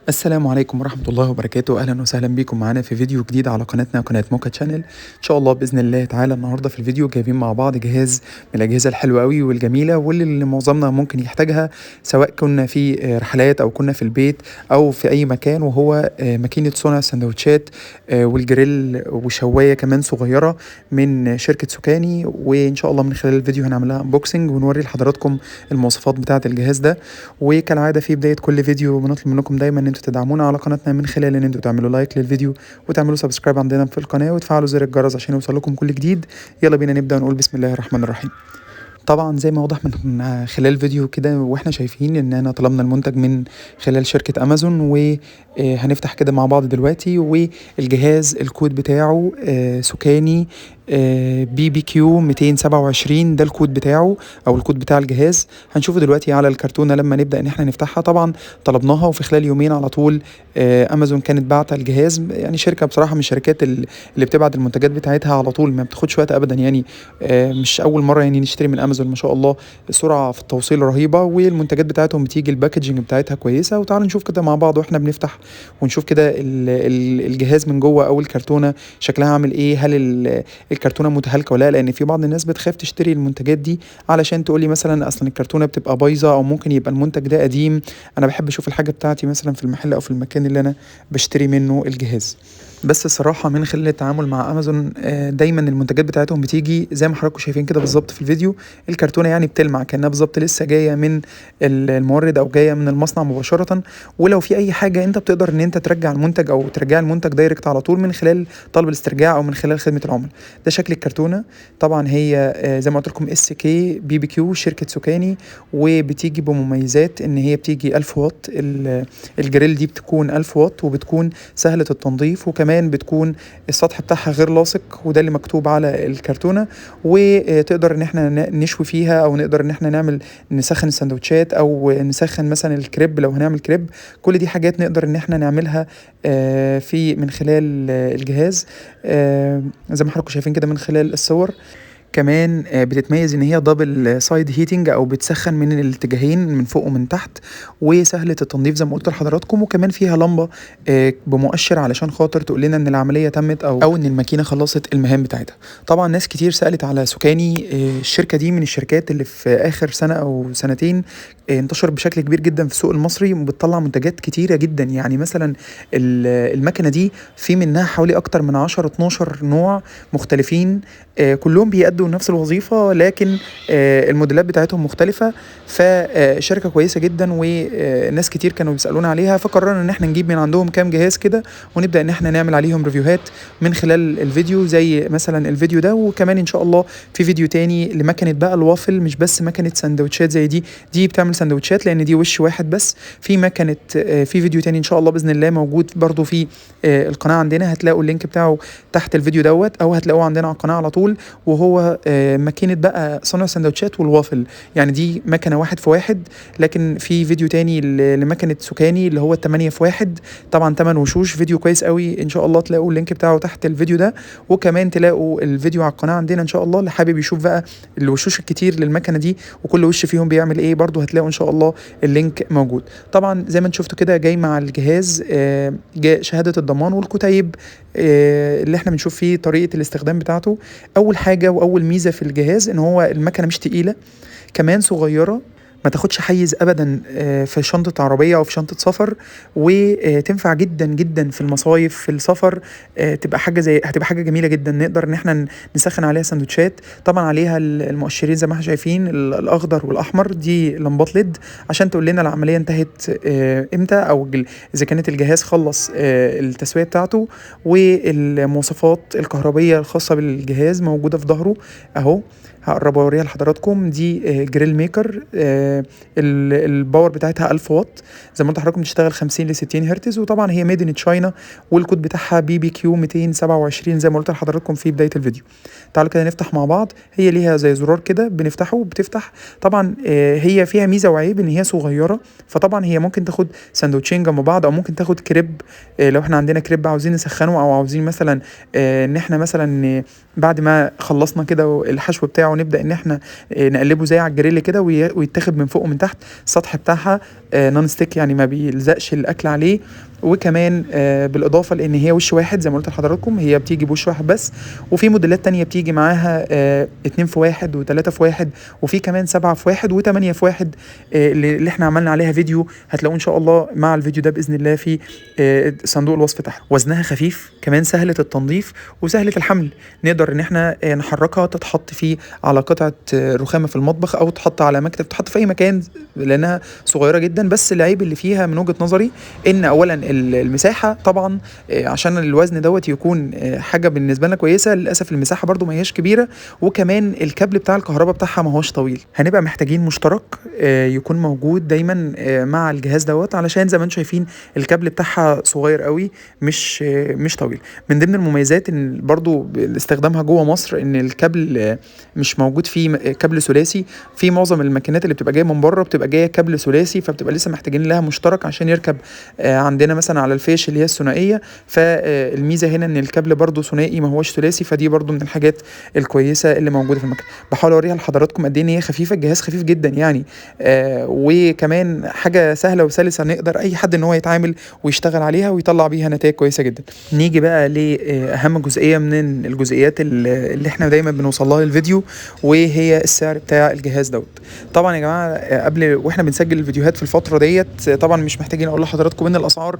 السلام عليكم ورحمة الله وبركاته. أهلا وسهلا بكم معانا في فيديو جديد على قناتنا قناة موكا تشانل. إن شاء الله بإذن الله تعالى النهاردة في الفيديو جايبين مع بعض جهاز من الأجهزة الحلوة أوي والجميلة واللي معظمنا ممكن يحتاجها، سواء كنا في رحلات أو كنا في البيت أو في أي مكان، وهو ماكينة صنع السندوتشات والجريل وشواية كمان صغيرة من شركة سوكاني. وإن شاء الله من خلال الفيديو هنعملها انبوكسنج ونوري لحضراتكم المواصفات بتاعة الجهاز ده. وكالعادة في بداية كل فيديو بنطلب منكم دايما ان انتوا تدعمونا على قناتنا من خلال ان انتوا تعملوا لايك للفيديو وتعملوا سبسكرايب عندنا في القناة وتفعلوا زر الجرس عشان يوصل لكم كل جديد. يلا بينا نبدأ نقول بسم الله الرحمن الرحيم. طبعا زي ما واضح من خلال الفيديو كده واحنا شايفين اننا طلبنا المنتج من خلال شركة امازون، وهنفتح كده مع بعض دلوقتي. والجهاز الكود بتاعه سوكاني بي بي كيو 227، ده الكود بتاعه او الكود بتاع الجهاز. هنشوفه دلوقتي على الكرتونة لما نبدأ ان احنا نفتحها. طبعا طلبناها وفي خلال يومين على طول امازون كانت باعتة الجهاز. يعني شركة بصراحة من الشركات اللي بتبعت المنتجات بتاعتها على طول، ما بتاخدش وقت ابدا. يعني مش اول مرة يعني نشتري من امازون، ما شاء الله السرعة في التوصيل رهيبة، والمنتجات بتاعتهم بتيجي الباكجينج بتاعتها كويسة. وتعالوا نشوف كده مع بعض واحنا بنفتح ونشوف كده الجهاز من جوه او الكرتونة شكلها عامل ايه. هل الكرتونه متهالكه ولا لا؟ لان في بعض الناس بتخاف تشتري المنتجات دي علشان تقولي مثلا اصلا الكرتونه بتبقى بايظه او ممكن يبقى المنتج ده قديم. انا بحب اشوف الحاجه بتاعتي مثلا في المحل او في المكان اللي انا بشتري منه الجهاز. بس الصراحة من خلال التعامل مع أمازون دايما المنتجات بتاعتهم بتيجي زي ما حضراتكم شايفين كده بالظبط في الفيديو. الكرتونة يعني بتلمع كأنها بالظبط لسه جاية من المورد أو جاية من المصنع مباشرة. ولو في أي حاجة أنت بتقدر إن أنت ترجع المنتج أو ترجع المنتج دايركت على طول من خلال طلب الاسترجاع أو من خلال خدمة العملاء. ده شكل الكرتونة. طبعا هي زي ما قلت لكم اس كي بي بي كيو شركة سوكاني، وبتيجي بمميزات إن هي بتيجي 1000 واط. الجريل دي بتكون 1000 واط وبتكون سهلة التنظيف، وكمان بتكون السطح بتاعها غير لاصق، وده اللي مكتوب على الكرتونة. وتقدر ان احنا نشوي فيها او نقدر ان احنا نسخن السندوتشات او نسخن مثلا الكريب لو هنعمل كريب. كل دي حاجات نقدر ان احنا نعملها في من خلال الجهاز زي ما حضراتكم شايفين كده من خلال الصور. كمان بتتميز ان هي دبل سايد هيتنج او بتسخن من الاتجاهين من فوق ومن تحت، وسهله التنظيف زي ما قلت لحضراتكم. وكمان فيها لمبه بمؤشر علشان خاطر تقول لنا ان العمليه تمت او ان الماكينه خلصت المهام بتاعتها. طبعا ناس كتير سالت على سوكاني. الشركه دي من الشركات اللي في اخر سنه او سنتين انتشر بشكل كبير جدا في السوق المصري وبتطلع منتجات كتيره جدا. يعني مثلا المكنه دي في منها حوالي اكتر من 10 12 نوع مختلفين، كلهم بيأدوا نفس الوظيفة، لكن الموديلات بتاعتهم مختلفة. فشركة كويسة جدا وناس كتير كانوا بيسألونا عليها، فقررنا ان احنا نجيب من عندهم كام جهاز كده ونبدأ ان احنا نعمل عليهم ريفيوهات من خلال الفيديو، زي مثلا الفيديو ده. وكمان ان شاء الله في فيديو تاني لمكنة بقى الوافل، مش بس مكنة سندوتشات زي دي بتعمل سندوتشات لان دي وش واحد بس. في مكنة في فيديو تاني ان شاء الله بإذن الله موجود برضو في القناة عندنا، هتلاقوا اللينك بتاعه تحت الفيديو دوت او هتلاقوه عندنا على القناة على طول. وهو ماكينة بقى صنع سندوتشات والوافل، يعني دي مكنة 1 في 1. لكن في فيديو تاني لمكنة سوكاني اللي هو 8 في 1، طبعا 8 وشوش. فيديو كويس قوي ان شاء الله تلاقوا اللينك بتاعه تحت الفيديو ده. وكمان تلاقوا الفيديو على القناة عندنا ان شاء الله، اللي حابب يشوف بقى الوشوش الكتير للمكنة دي وكل وش فيهم بيعمل ايه برضو هتلاقوا ان شاء الله اللينك موجود. طبعا زي ما انتم شفتوا كده جاي مع الجهاز جاء شهادة الضمان والكتيب اللي احنا بنشوف فيه طريقة الاستخدام بتاعته. اول حاجة واول ميزة في الجهاز ان هو المكنة مش تقيلة، كمان صغيرة، ما تاخدش حيز ابدا في شنطه عربيه او في شنطه سفر. وتنفع جدا جدا في المصايف في السفر. هتبقى حاجه جميله جدا، نقدر ان احنا نسخن عليها سندوتشات. طبعا عليها المؤشرين زي ما احنا شايفين الاخضر والاحمر، دي لمبات ليد عشان تقول لنا العمليه انتهت امتى، او اذا كانت الجهاز خلص التسويه بتاعته. والمواصفات الكهربيه الخاصه بالجهاز موجوده في ظهره اهو، هقرب اوريها لحضراتكم. دي جريل ميكر الباور بتاعتها 1000 واط زي ما قلت لحضراتكم، بتشتغل 50 ل 60 هرتز. وطبعا هي ميد ان تشاينا، والكود بتاعها بي بي كيو 227 زي ما قلت لحضراتكم في بدايه الفيديو. تعالوا كده نفتح مع بعض. هي ليها زي زرار كده بنفتحه وبتفتح. طبعا هي فيها ميزه وعيب ان هي صغيره، فطبعا هي ممكن تاخد سندوتشين جنب بعض او ممكن تاخد كريب. لو احنا عندنا كريب عاوزين نسخنه او عاوزين مثلا ان احنا مثلا بعد ما خلصنا كده الحشو بتاعه بتاعه ونبدا ان احنا نقلبه زي على الجريل كده ويتاخد من فوق ومن تحت. السطح بتاعها نون ستيك يعني ما بيلزقش الاكل عليه. وكمان بالاضافه لان هي وش واحد زي ما قلت لحضراتكم، هي بتيجي بوش واحد بس، وفي موديلات تانية بتيجي معاها 2 في 1 و3 في 1، وفي كمان 7 في 1 و8 في 1 اللي احنا عملنا عليها فيديو، هتلاقوه ان شاء الله مع الفيديو ده باذن الله في صندوق الوصف تحت. وزنها خفيف، كمان سهله التنظيف وسهله الحمل، نقدر ان احنا نحركها تتحط فيه على قطعه رخامه في المطبخ او تحط على مكتب، تحط في اي مكان لانها صغيره جدا. بس العيب اللي فيها من وجهه نظري ان اولا المساحه طبعا عشان الوزن دوت يكون حاجه بالنسبه لنا كويسه، للاسف المساحه برده ما هياش كبيره، وكمان الكابل بتاع الكهرباء بتاعها ما هوش طويل. هنبقى محتاجين مشترك يكون موجود دايما مع الجهاز دوت، علشان زي ما انتم شايفين الكابل بتاعها صغير قوي مش طويل. من ضمن المميزات ان برضو استخدامها جوه مصر ان الكابل مش موجود فيه كابل ثلاثي. في معظم الماكينات اللي بتبقى جايه من بره بتبقى جايه كابل ثلاثي، فبتبقى لسه محتاجين لها مشترك عشان يركب عندنا مثلا على الفيش اللي هي الثنائيه. فالميزه هنا ان الكابل برضو ثنائي ما هوش ثلاثي، فدي برضو من الحاجات الكويسه اللي موجوده في المكنه. بحاول اوريها لحضراتكم قد ايه ان هي خفيفه، الجهاز خفيف جدا يعني، وكمان حاجه سهله وسلسه، نقدر اي حد ان هو يتعامل ويشتغل عليها ويطلع بيها نتائج كويسه جدا. نيجي بقى لاهم جزئيه من الجزئيات اللي احنا دايما بنوصل لها للفيديو، وهي السعر بتاع الجهاز دوت. طبعا يا جماعه قبل واحنا بنسجل الفيديوهات في الفتره ديت طبعا مش محتاجين اقول لحضراتكم ان الاسعار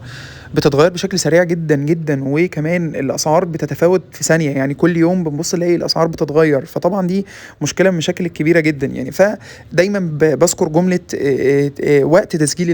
بتتغير بشكل سريع جدا جدا، وكمان الاسعار بتتفاوت في ثانيه، يعني كل يوم بنبص نلاقي الاسعار بتتغير. فطبعا دي مشكله من المشاكل الكبيره جدا يعني. فدايما بذكر جمله وقت تسجيل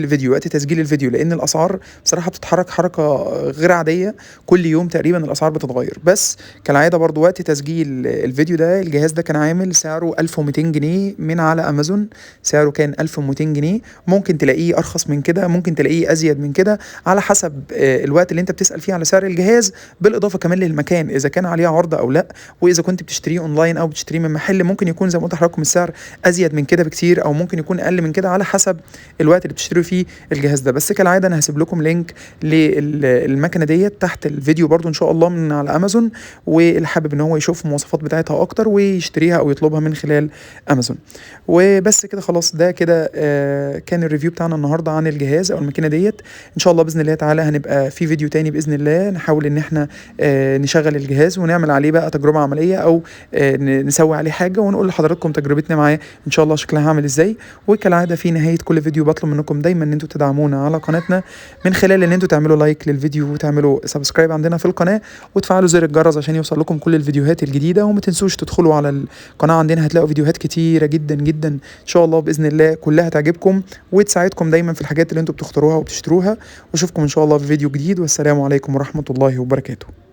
الفيديو لان الاسعار بصراحه بتتحرك حركه غير عاديه، كل يوم تقريبا الاسعار بتتغير. بس كالعاده برضو وقت تسجيل الفيديو ده الجهاز ده كان عامل سعره 1200 جنيه من على امازون، سعره كان 1200 جنيه. ممكن تلاقيه ارخص من كده، ممكن تلاقيه ازيد من كده، على حسب الوقت اللي انت بتسال فيه على سعر الجهاز، بالاضافه كمان للمكان اذا كان عليه عرض او لا. واذا كنت بتشتريه اونلاين او بتشتريه من محل ممكن يكون زي ما قلت لحضراتكم السعر ازيد من كده بكتير، او ممكن يكون اقل من كده على حسب الوقت اللي بتشتروا فيه الجهاز ده. بس كالعاده انا هسيب لكم لينك للمكنه ديت تحت الفيديو برضو ان شاء الله من على امازون، واللي حابب ان هو يشوف المواصفات بتاعتها اكتر ويشتريها او يطلبها من خلال امازون. وبس كده خلاص، ده كده كان الريفيو بتاعنا النهارده عن الجهاز او الماكينه ديت. ان شاء الله باذن الله تعالى هنبقى في فيديو تاني باذن الله نحاول ان احنا نشغل الجهاز ونعمل عليه بقى تجربه عمليه، او نسوي عليه حاجه ونقول لحضراتكم تجربتنا معاه ان شاء الله شكلها عامل ازاي. وكالعاده في نهايه كل فيديو بطلب منكم دايما ان انتوا تدعمونا على قناتنا من خلال ان انتوا تعملوا لايك للفيديو وتعملوا سبسكرايب عندنا في القناه وتفعلوا زر الجرس عشان يوصل لكم كل الفيديوهات الجديده. وما تنسوش تدخلوا على القناه عندنا، هتلاقوا فيديوهات كتيره جدا جدا ان شاء الله باذن الله كلها تعجبكم وتساعدكم دايما في الحاجات اللي انتوا بتختاروها وبتشتروها. واشوفكم ان شاء الله في فيديو جديد، والسلام عليكم ورحمه الله وبركاته.